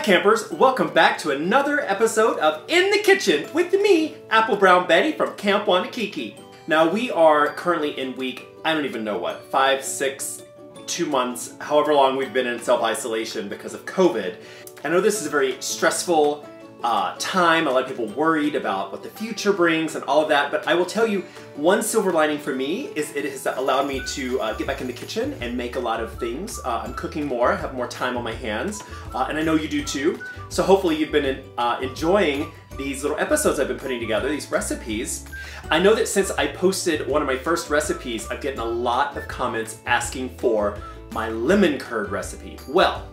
campers, welcome back to another episode of In the Kitchen with me, Apple Brown Betty from Camp Wannakiki. Now we are currently in week, I don't even know what, 5, 6, 2 months, however long we've been in self-isolation because of COVID. I know this is a very stressful time, a lot of people worried about what the future brings and all of that, but I will tell you, one silver lining for me is it has allowed me to get back in the kitchen and make a lot of things. I'm cooking more, have more time on my hands, and I know you do too. So hopefully you've been enjoying these little episodes I've been putting together, these recipes. I know that since I posted one of my first recipes, I've gotten a lot of comments asking for my lemon curd recipe. Well,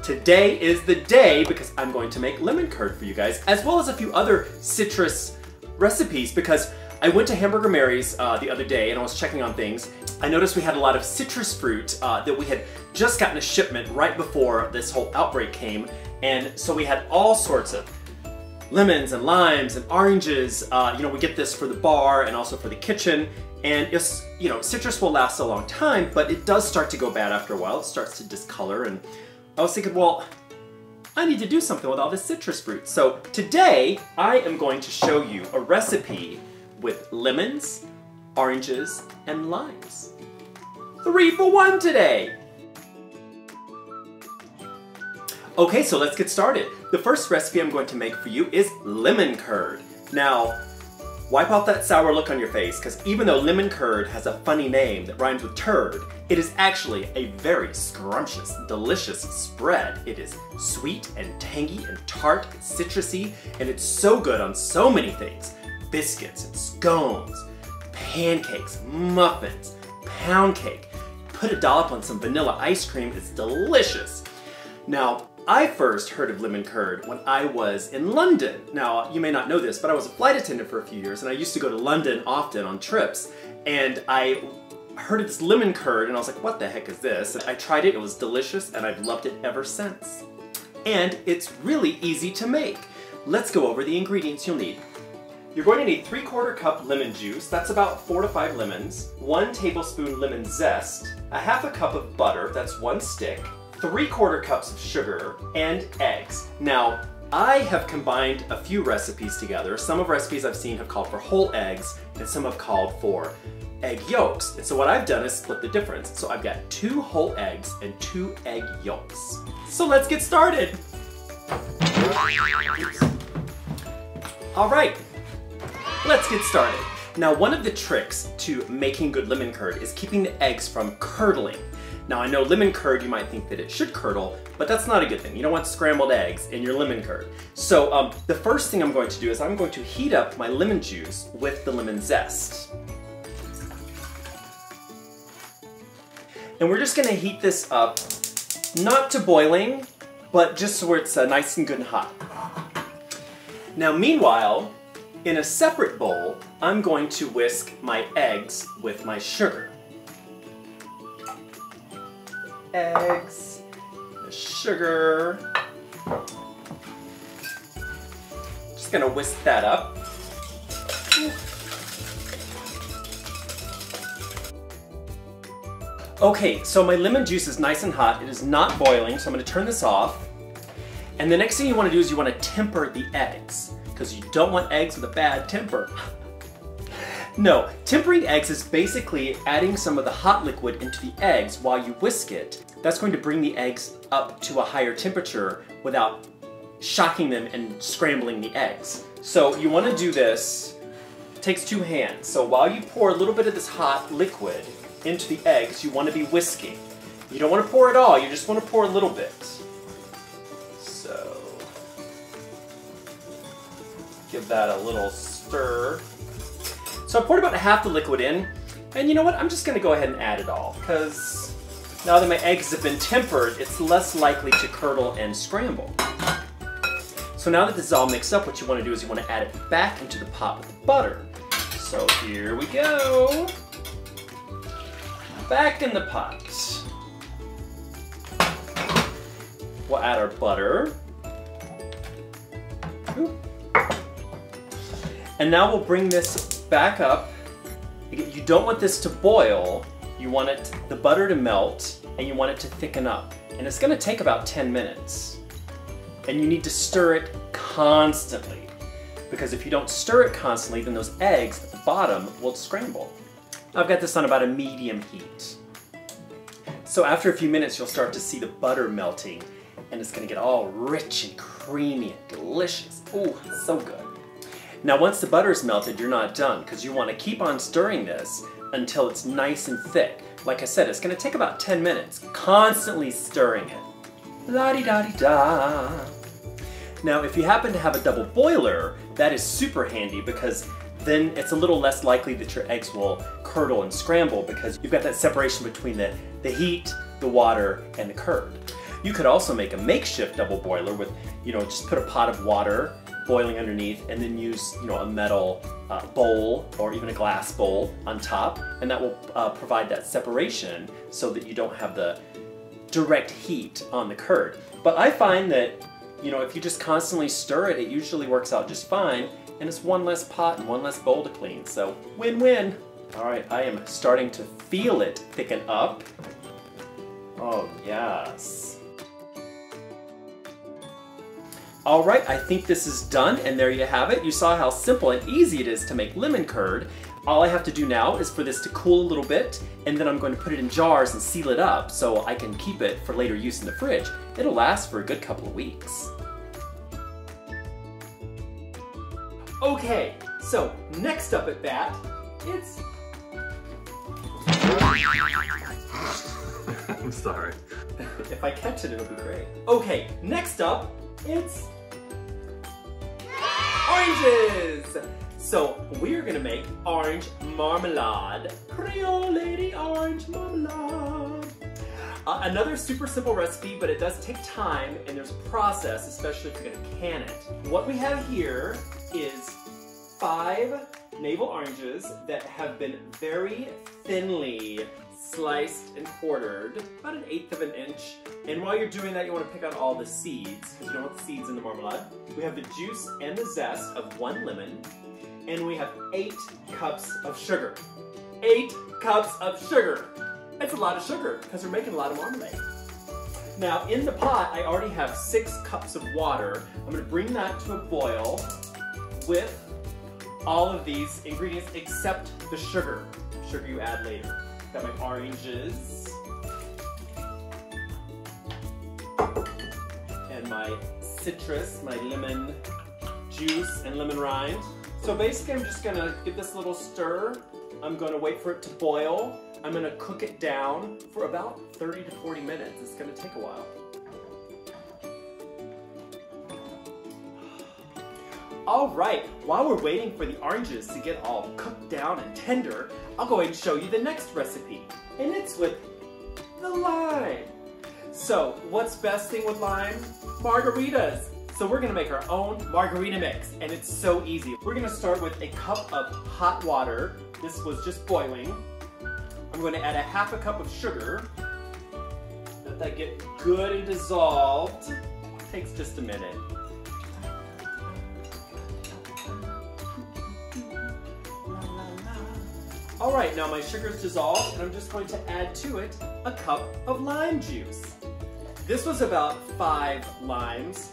today is the day because I'm going to make lemon curd for you guys, as well as a few other citrus recipes, because I went to Hamburger Mary's the other day and I was checking on things. I noticed we had a lot of citrus fruit that we had just gotten a shipment right before this whole outbreak came, and so we had all sorts of lemons and limes and oranges. You know, we get this for the bar and also for the kitchen, and it's, you know, citrus will last a long time, but it does start to go bad after a while. It starts to discolor, and I was thinking, well, I need to do something with all this citrus fruit. So today, I am going to show you a recipe with lemons, oranges, and limes. 3 for 1 today! Okay, so let's get started. The first recipe I'm going to make for you is lemon curd. Now, wipe off that sour look on your face, because even though lemon curd has a funny name that rhymes with turd, it is actually a very scrumptious, delicious spread. It is sweet and tangy and tart and citrusy, and it's so good on so many things. Biscuits and scones, pancakes, muffins, pound cake. Put a dollop on some vanilla ice cream, it's delicious. Now, I first heard of lemon curd when I was in London. Now, you may not know this, but I was a flight attendant for a few years, and I used to go to London often on trips, and I heard of this lemon curd, and I was like, what the heck is this? And I tried it, it was delicious, and I've loved it ever since. And it's really easy to make. Let's go over the ingredients you'll need. You're going to need 3/4 cup lemon juice, that's about 4 to 5 lemons, 1 tablespoon lemon zest, a 1/2 cup of butter, that's 1 stick, 3/4 cups of sugar, and eggs. Now, I have combined a few recipes together. Some of recipes I've seen have called for whole eggs, and some have called for egg yolks. And so what I've done is split the difference. So I've got 2 whole eggs and 2 egg yolks. So let's get started. All right, let's get started. Now, one of the tricks to making good lemon curd is keeping the eggs from curdling. Now, I know lemon curd, you might think that it should curdle, but that's not a good thing. You don't want scrambled eggs in your lemon curd. So the first thing I'm going to do is I'm going to heat up my lemon juice with the lemon zest. And we're just gonna heat this up, not to boiling, but just so where it's nice and good and hot. Now, meanwhile, in a separate bowl, I'm going to whisk my eggs with my sugar. Eggs, the sugar. Just gonna whisk that up. Okay, so my lemon juice is nice and hot. It is not boiling, so I'm gonna turn this off. And the next thing you wanna do is you wanna temper the eggs, because you don't want eggs with a bad temper. No, tempering eggs is basically adding some of the hot liquid into the eggs while you whisk it. That's going to bring the eggs up to a higher temperature without shocking them and scrambling the eggs. So you want to do this, it takes 2 hands. So while you pour a little bit of this hot liquid into the eggs, you want to be whisking. You don't want to pour it all, you just want to pour a little bit. So, give that a little stir. So I poured about half the liquid in, and you know what, I'm just gonna go ahead and add it all, because now that my eggs have been tempered, it's less likely to curdle and scramble. So now that this is all mixed up, what you wanna do is you wanna add it back into the pot with the butter. So here we go. Back in the pot. We'll add our butter. Ooh. And now we'll bring this back up. You don't want this to boil. You want the butter to melt, and you want it to thicken up. And it's gonna take about 10 minutes. And you need to stir it constantly, because if you don't stir it constantly, then those eggs at the bottom will scramble. I've got this on about a medium heat. So after a few minutes, you'll start to see the butter melting, and it's gonna get all rich and creamy and delicious. Ooh, so good. Now once the butter's melted, you're not done, because you wanna keep on stirring this until it's nice and thick. Like I said, it's gonna take about 10 minutes, constantly stirring it. La-di-da-di-da. Now, if you happen to have a double boiler, that is super handy, because then it's a little less likely that your eggs will curdle and scramble, because you've got that separation between the heat, the water, and the curd. You could also make a makeshift double boiler with, just put a pot of water boiling underneath, and then use, a metal bowl or even a glass bowl on top, and that will provide that separation so that you don't have the direct heat on the curd. But I find that, if you just constantly stir it, it usually works out just fine, and it's one less pot and one less bowl to clean, so win-win. All right, I am starting to feel it thicken up. Oh, yes. All right, I think this is done, and there you have it. You saw how simple and easy it is to make lemon curd. All I have to do now is for this to cool a little bit, and then I'm going to put it in jars and seal it up so I can keep it for later use in the fridge. It'll last for a good couple of weeks. Okay, so next up at bat, it's... I'm sorry. If I catch it, it'll be great. Okay, next up, it's... oranges! So we're gonna make orange marmalade. Creole lady orange marmalade. Another super simple recipe, but it does take time and there's a process, especially if you're gonna can it. What we have here is 5 navel oranges that have been very thinly sliced and quartered, about 1/8 of an inch. And while you're doing that, you want to pick out all the seeds, because you don't want the seeds in the marmalade. We have the juice and the zest of 1 lemon, and we have 8 cups of sugar. 8 cups of sugar! That's a lot of sugar, because we're making a lot of marmalade. Now, in the pot, I already have 6 cups of water. I'm going to bring that to a boil with all of these ingredients except the sugar. Sugar you add later. Got my oranges and my citrus, my lemon juice and lemon rind. So basically I'm just gonna give this a little stir. I'm gonna wait for it to boil. I'm gonna cook it down for about 30 to 40 minutes. It's gonna take a while. All right, while we're waiting for the oranges to get all cooked down and tender, I'll go ahead and show you the next recipe, and it's with the lime. So, what's best thing with lime? Margaritas. So we're gonna make our own margarita mix, and it's so easy. We're gonna start with a cup of hot water. This was just boiling. I'm gonna add a 1/2 cup of sugar. Let that get good and dissolved. It takes just a minute. All right, now my sugar's dissolved, and I'm just going to add to it a cup of lime juice. This was about 5 limes,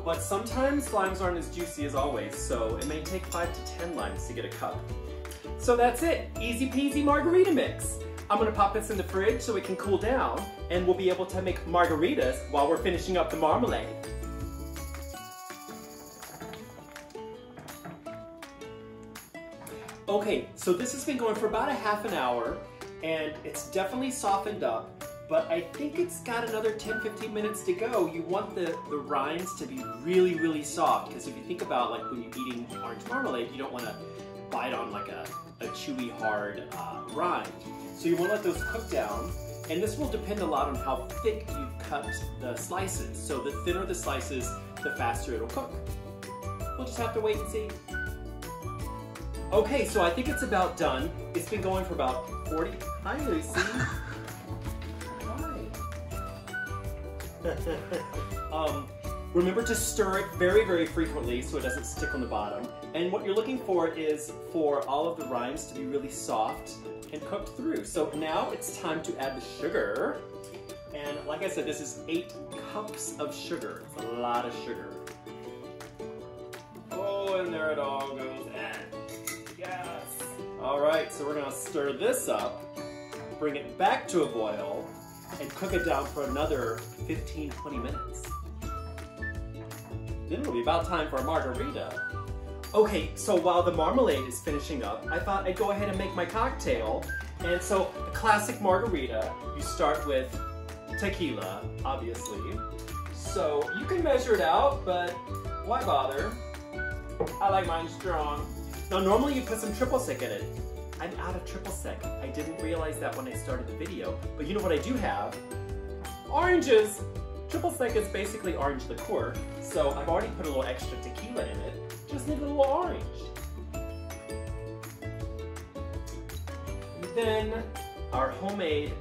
but sometimes limes aren't as juicy as always, so it may take 5 to 10 limes to get a cup. So that's it, easy peasy margarita mix. I'm gonna pop this in the fridge so it can cool down, and we'll be able to make margaritas while we're finishing up the marmalade. Okay, so this has been going for about a 1/2 hour, and it's definitely softened up, but I think it's got another 10-15 minutes to go. You want the rinds to be really, really soft, because if you think about like when you're eating orange marmalade, you don't want to bite on like a chewy, hard rind. So you want to let those cook down, and this will depend a lot on how thick you've cut the slices. So the thinner the slices, the faster it'll cook. We'll just have to wait and see. Okay, so I think it's about done. It's been going for about 40. Hi, Lucy. Hi. Remember to stir it very, very frequently so it doesn't stick on the bottom. And what you're looking for is for all of the rinds to be really soft and cooked through. So now it's time to add the sugar. And like I said, this is 8 cups of sugar. It's a lot of sugar. Oh, and there it all goes in. Yes. All right, so we're gonna stir this up, bring it back to a boil, and cook it down for another 15-20 minutes. Then it'll be about time for a margarita. Okay, so while the marmalade is finishing up, I thought I'd go ahead and make my cocktail. And so, a classic margarita, you start with tequila, obviously. So, you can measure it out, but why bother? I like mine strong. Now, normally you put some triple sec in it. I'm out of triple sec. I didn't realize that when I started the video, but you know what I do have? Oranges! Triple sec is basically orange liqueur, so I've already put a little extra tequila in it. Just need a little orange. And then our homemade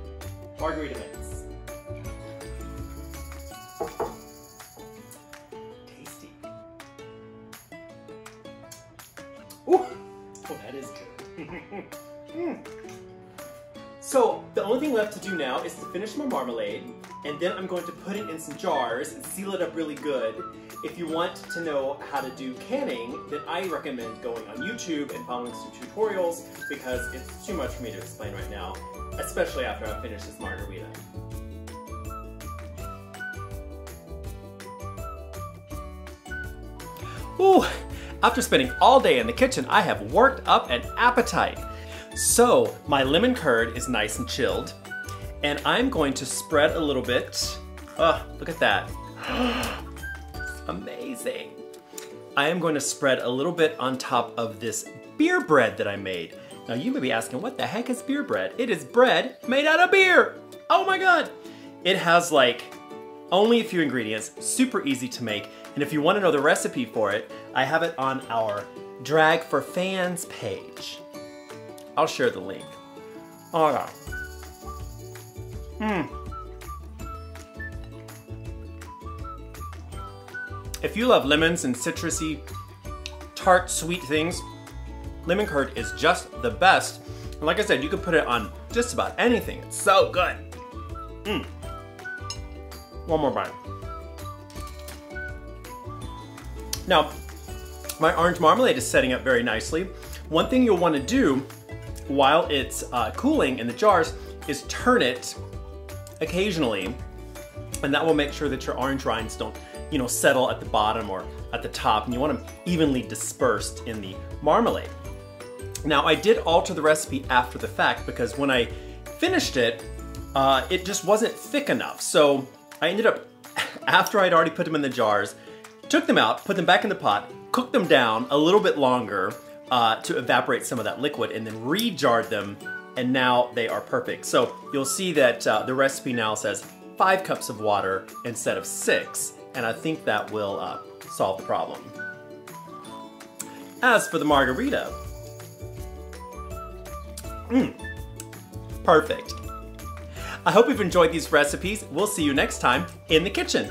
margarita mix. Tasty. Ooh! Oh, that is good. So, the only thing left to do now is to finish my marmalade, and then I'm going to put it in some jars and seal it up really good. If you want to know how to do canning, then I recommend going on YouTube and following some tutorials because it's too much for me to explain right now, especially after I finish this margarita. Ooh, after spending all day in the kitchen, I have worked up an appetite. So, my lemon curd is nice and chilled, and I'm going to spread a little bit. Oh, look at that. Amazing. I am going to spread a little bit on top of this beer bread that I made. Now you may be asking, what the heck is beer bread? It is bread made out of beer. Oh my God. It has like only a few ingredients, super easy to make. And if you want to know the recipe for it, I have it on our Drag for Fans page. I'll share the link. Oh yeah. If you love lemons and citrusy, tart, sweet things, lemon curd is just the best. And like I said, you can put it on just about anything. It's so good. One more bite. Now, my orange marmalade is setting up very nicely. One thing you'll want to do while it's cooling in the jars is turn it occasionally, and that will make sure that your orange rinds don't, you know, settle at the bottom or at the top, and you want them evenly dispersed in the marmalade. Now, I did alter the recipe after the fact because when I finished it, it just wasn't thick enough. So I ended up, after I'd already put them in the jars, took them out, put them back in the pot, cooked them down a little bit longer to evaporate some of that liquid, and then re-jarred them, and now they are perfect. So you'll see that the recipe now says 5 cups of water instead of 6, and I think that will solve the problem. As for the margarita, perfect. I hope you've enjoyed these recipes. We'll see you next time in the kitchen.